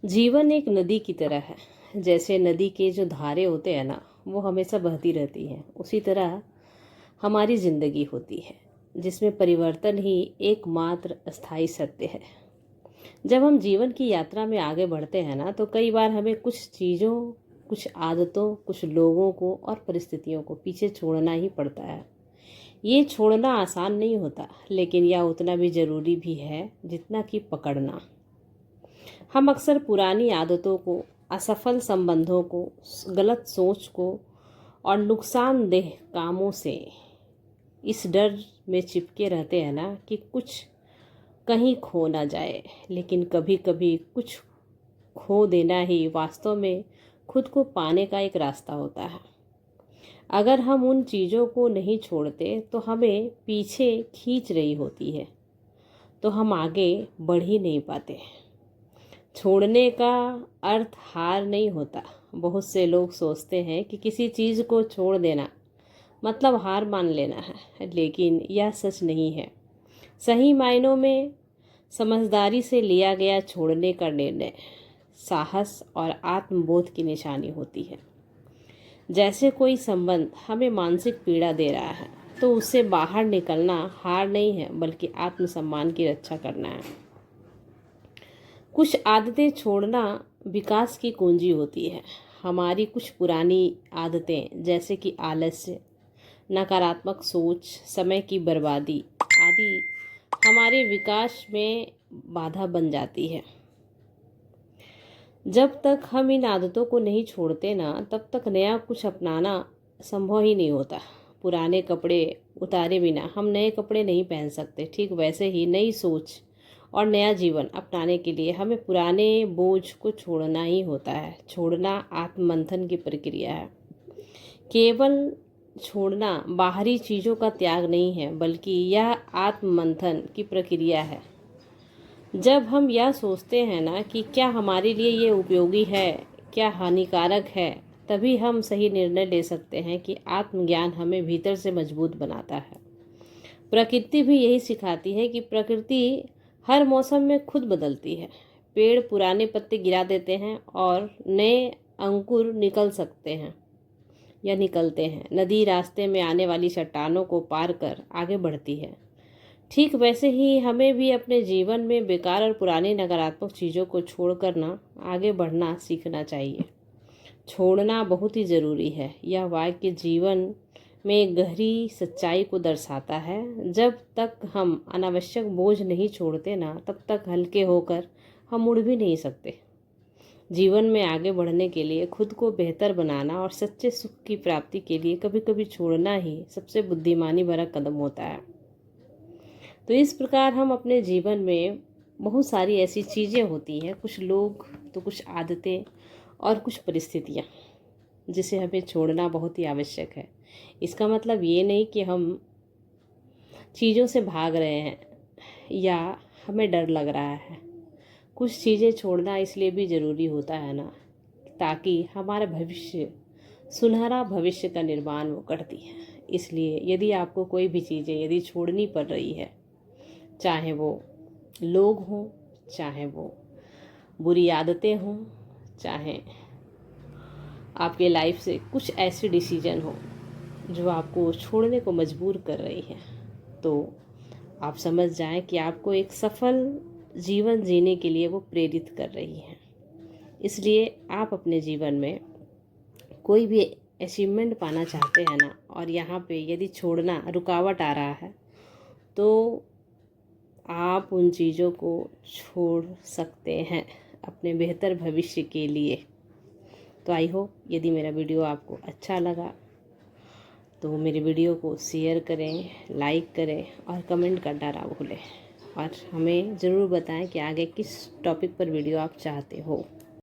जीवन एक नदी की तरह है। जैसे नदी के जो धारे होते हैं ना, वो हमेशा बहती रहती हैं, उसी तरह हमारी ज़िंदगी होती है जिसमें परिवर्तन ही एकमात्र अस्थायी सत्य है। जब हम जीवन की यात्रा में आगे बढ़ते हैं ना, तो कई बार हमें कुछ चीज़ों, कुछ आदतों, कुछ लोगों को और परिस्थितियों को पीछे छोड़ना ही पड़ता है। ये छोड़ना आसान नहीं होता, लेकिन यह उतना भी ज़रूरी भी है जितना कि पकड़ना। हम अक्सर पुरानी आदतों को, असफल संबंधों को, गलत सोच को और नुकसानदेह कामों से इस डर में चिपके रहते हैं ना कि कुछ कहीं खो ना जाए। लेकिन कभी कभी कुछ खो देना ही वास्तव में खुद को पाने का एक रास्ता होता है। अगर हम उन चीज़ों को नहीं छोड़ते तो हमें पीछे खींच रही होती है, तो हम आगे बढ़ ही नहीं पाते। छोड़ने का अर्थ हार नहीं होता। बहुत से लोग सोचते हैं कि किसी चीज़ को छोड़ देना मतलब हार मान लेना है, लेकिन यह सच नहीं है। सही मायनों में समझदारी से लिया गया छोड़ने का निर्णय साहस और आत्मबोध की निशानी होती है। जैसे कोई संबंध हमें मानसिक पीड़ा दे रहा है, तो उससे बाहर निकलना हार नहीं है, बल्कि आत्मसम्मान की रक्षा करना है। कुछ आदतें छोड़ना विकास की कुंजी होती है। हमारी कुछ पुरानी आदतें जैसे कि आलस्य, नकारात्मक सोच, समय की बर्बादी आदि हमारे विकास में बाधा बन जाती है। जब तक हम इन आदतों को नहीं छोड़ते ना, तब तक नया कुछ अपनाना संभव ही नहीं होता। पुराने कपड़े उतारे बिना हम नए कपड़े नहीं पहन सकते। ठीक वैसे ही नई सोच और नया जीवन अपनाने के लिए हमें पुराने बोझ को छोड़ना ही होता है। छोड़ना आत्ममंथन की प्रक्रिया है। केवल छोड़ना बाहरी चीज़ों का त्याग नहीं है, बल्कि यह आत्ममंथन की प्रक्रिया है। जब हम यह सोचते हैं ना कि क्या हमारे लिए ये उपयोगी है, क्या हानिकारक है, तभी हम सही निर्णय ले सकते हैं कि आत्मज्ञान हमें भीतर से मजबूत बनाता है। प्रकृति भी यही सिखाती है कि प्रकृति हर मौसम में खुद बदलती है। पेड़ पुराने पत्ते गिरा देते हैं और नए अंकुर निकल सकते हैं या निकलते हैं। नदी रास्ते में आने वाली चट्टानों को पार कर आगे बढ़ती है। ठीक वैसे ही हमें भी अपने जीवन में बेकार और पुरानी नकारात्मक चीज़ों को छोड़कर ना आगे बढ़ना सीखना चाहिए। छोड़ना बहुत ही ज़रूरी है। यह वाक्य जीवन में गहरी सच्चाई को दर्शाता है। जब तक हम अनावश्यक बोझ नहीं छोड़ते ना, तब तक हल्के होकर हम मुड़ भी नहीं सकते। जीवन में आगे बढ़ने के लिए, खुद को बेहतर बनाना और सच्चे सुख की प्राप्ति के लिए कभी कभी छोड़ना ही सबसे बुद्धिमानी भरा कदम होता है। तो इस प्रकार हम अपने जीवन में बहुत सारी ऐसी चीज़ें होती हैं, कुछ लोग, तो कुछ आदतें और कुछ परिस्थितियाँ, जिसे हमें छोड़ना बहुत ही आवश्यक है। इसका मतलब ये नहीं कि हम चीज़ों से भाग रहे हैं या हमें डर लग रहा है। कुछ चीज़ें छोड़ना इसलिए भी ज़रूरी होता है ना, ताकि हमारा भविष्य, सुनहरा भविष्य का निर्माण वो करती है। इसलिए यदि आपको कोई भी चीज़ें यदि छोड़नी पड़ रही है, चाहे वो लोग हों, चाहे वो बुरी आदतें हों, चाहे आपके लाइफ से कुछ ऐसे डिसीजन हो जो आपको छोड़ने को मजबूर कर रही है, तो आप समझ जाएं कि आपको एक सफल जीवन जीने के लिए वो प्रेरित कर रही है। इसलिए आप अपने जीवन में कोई भी अचीवमेंट पाना चाहते हैं ना, और यहाँ पे यदि छोड़ना रुकावट आ रहा है, तो आप उन चीज़ों को छोड़ सकते हैं अपने बेहतर भविष्य के लिए। तो आई होप यदि मेरा वीडियो आपको अच्छा लगा तो मेरे वीडियो को शेयर करें, लाइक करें और कमेंट करना ना भूलें। और हमें ज़रूर बताएं कि आगे किस टॉपिक पर वीडियो आप चाहते हो।